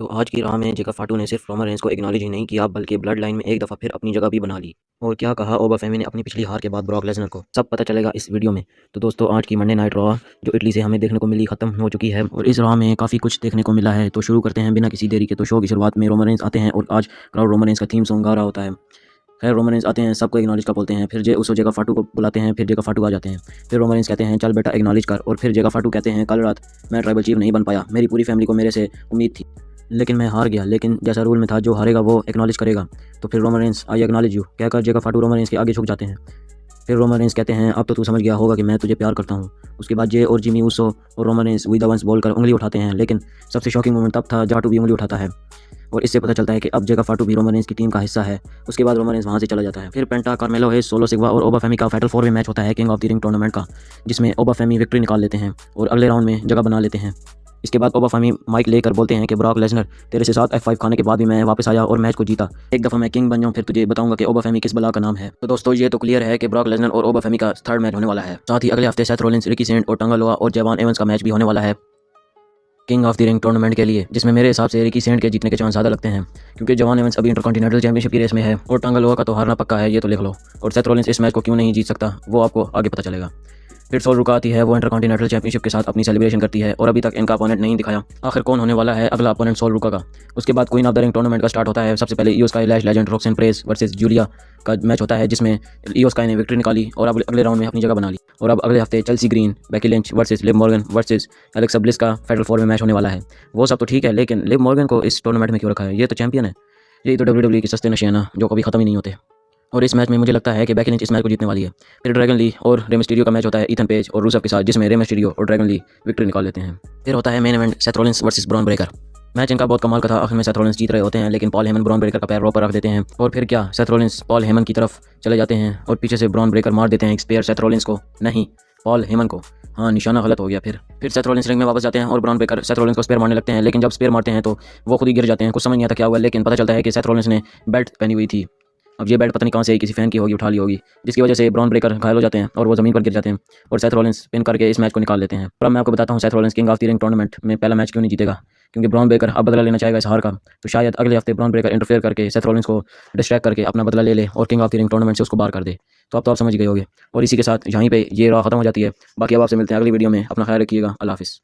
तो आज की राह में जेका फाटू ने सिर्फ रोमन रेंस को एक्नॉलेज ही नहीं किया बल्कि ब्लड लाइन में एक दफ़ा फिर अपनी जगह भी बना ली। और क्या कहा ओबा फेमी ने अपनी पिछली हार के बाद ब्रॉक लेसनर को, सब पता चलेगा इस वीडियो में। तो दोस्तों, आज की मंडे नाइट रॉ जो इटली से हमें देखने को मिली ख़त्म हो चुकी है और इस रॉ में काफ़ी कुछ देखने को मिला है। तो शुरू करते हैं बिना किसी देरी के। तो शो की शुरुआत में रोमन रेंस आते हैं और आज क्राउड रोमन रेंस का थीम सॉन्ग गा रहा होता है। खैर, रोमन रेंस आते हैं, सबको एक्नॉलेज का बोलते हैं, फिर उस जेका फाटू को बुलाते हैं, फिर जेका फाटू आ जाते हैं। फिर रोमन रेंस कहते हैं चल बेटा एक्नॉलेज कर, और फिर जेका फाटू कहते हैं कल रात मैं ट्राइबल चीफ नहीं बन पाया, मेरी पूरी फैमिली को मेरे से उम्मीद थी लेकिन मैं हार गया, लेकिन जैसा रूल में था जो हारेगा वो एक्नॉलेज करेगा। तो फिर Roman Reigns I acknowledge you कहकर जेका फाटू रोमन रेंस के आगे झुक जाते हैं। फिर रोमन रेंस कहते हैं अब तो तू समझ गया होगा कि मैं तुझे प्यार करता हूँ। उसके बाद जे और जिमी ऊसो और Roman Reigns we the ones बोलकर उंगली उठाते हैं, लेकिन सबसे शॉकिंग मोमेंट तब था जाटू भी उंगली उठाता है और इससे पता चलता है कि अब जेका फाटू भी रोमन रेंस की टीम का हिस्सा है। उसके बाद रोमन रेंस वहाँ से चला जाता है। फिर पेंटा, कार्मेलो हेस, सोलो सिग्वा और ओबा फेमी का फाइनल 4 में मैच होता है king of the ring tournament का, जिसमें ओबा फेमी विक्ट्री निकाल लेते हैं और अगले राउंड में जगह बना लेते हैं। इसके बाद ओबा फेमी माइक लेकर बोलते हैं कि ब्रॉक लेसनर, तेरे से 7 F5 खाने के बाद भी मैं वापस आया और मैच को जीता। एक दफ़ा मैं किंग बन जाऊँ फिर तुझे बताऊंगा कि ओबा फेमी किस बला का नाम है। तो दोस्तों, ये तो क्लियर है कि ब्रॉक लेसनर और ओबा फेमी का थर्ड मैच होने वाला है। साथ ही अगले हफ्ते सेथ रोलिंस, रिकी सेंट और टंगा लोआ और जेवान एवंस का मैच भी होने वाला है king of the ring tournament के लिए, जिसमें मेरे हिसाब से रिकी सेंट के जीतने के चांस ज़्यादा लगते हैं क्योंकि जवान एवंस अभी इंटरकॉन्टिनेंटल चैंपियनशिप की रेस में है और टंगा लोआ का तो हारना पक्का है, ये तो लिख लो। और सेथ रोलिंस इस मैच को क्यों नहीं जीत सकता वो आपको आगे पता चलेगा। फिर सोल रुका आती है, वो इंटरकॉन्टिनेंटल चैंपियनशिप के साथ अपनी सेलिब्रेशन करती है और अभी तक इनका अपोनेंट नहीं दिखाया। आखिर कौन होने वाला है अगला अपोनेंट सोल रुका का। उसके बाद queen of the ring tournament का स्टार्ट होता है। सबसे पहले ईओ स्काई लैश लेजेंड रोक्सेन प्रेस वर्सेस जूलिया का मैच होता है, जिसमें ईओ स्काई ने विक्ट्री निकाली और अब अगले राउंड में अपनी जगह बना ली। और अब अगले हफ्ते Chelsea green, Becky Lynch versus Liv Morgan versus Alexa bliss का फाइनल 4 में मैच होने वाला है। वो सब तो ठीक है, लेकिन लिव मॉर्गन को इस टूर्नामेंट में क्यों रखा है? ये तो चैंपियन है। यही तो WWE के सस्ते नशे हैं ना, जो कभी खत्म ही नहीं होते। और इस मैच में मुझे लगता है कि बेकी लिंच इस मैच को जीतने वाली है। फिर ड्रैगन ली और रे मिस्टीरियो का मैच होता है ईथन पेज और रूसेफ के साथ, जिसमें रे मिस्टीरियो और ड्रैगन ली विक्ट्री निकाल लेते हैं। फिर होता है main event Seth Rollins versus Bron Breakker. Match इनका बहुत कमाल का था। आखिर में सेथ रोलिंस जीत रहे होते हैं, लेकिन पॉल हेमन ब्रॉन ब्रेकर का पैर रो पर रख देते हैं और फिर क्या, सेथ रोलिंस पॉल हेमन की तरफ चले जाते हैं और पीछे से ब्रॉन ब्रेकर मार देते हैं एक स्पेयर सेथ रोलिंस को, नहीं पॉल हेमन को। हाँ, निशाना गलत हो गया। फिर सेथ रोलिंस रिंग में वापस जाते हैं और ब्रॉन ब्रेकर सेथ रोलिंस को स्पेयर मारने लगते हैं, लेकिन जब स्पेयर मारते हैं तो वो खुद ही गिर जाते हैं। कुछ समझ नहीं आता क्या हुआ, लेकिन पता चलता है कि सेथ रोलिंस ने बेल्ट पहनी हुई थी। अब ये बेल्ट पता नहीं कहाँ से किसी फैन की होगी, उठा ली होगी, जिसकी वजह से ब्रॉन ब्रेकर घायल हो जाते हैं और वो ज़मीन पर गिर जाते हैं और सेथ रोलिंस पिन करके इस मैच को निकाल लेते हैं। और अब मैं आपको बताता हूँ Seth Rollins king of the ring tournament में पहला मैच क्यों नहीं जीतेगा, क्योंकि ब्रॉन ब्रेकर अब बदला लेना चाहेगा इस हार का। तो शायद अगले हफ्ते ब्रॉन ब्रेकर इंटरफेयर करके सेथ रोलिंस को डिस्ट्रैक्ट करके अपना बदला ले ले और king of the ring tournament से उसको बाहर कर दे। तो अब तो आप समझ गए होगे। और इसी के साथ यहीं पे ये रॉ खत्म हो जाती है। बाकी अब आपसे मिलते हैं अगली वीडियो में। अपना ख्याल रखिएगा। अल्लाह हाफिज़।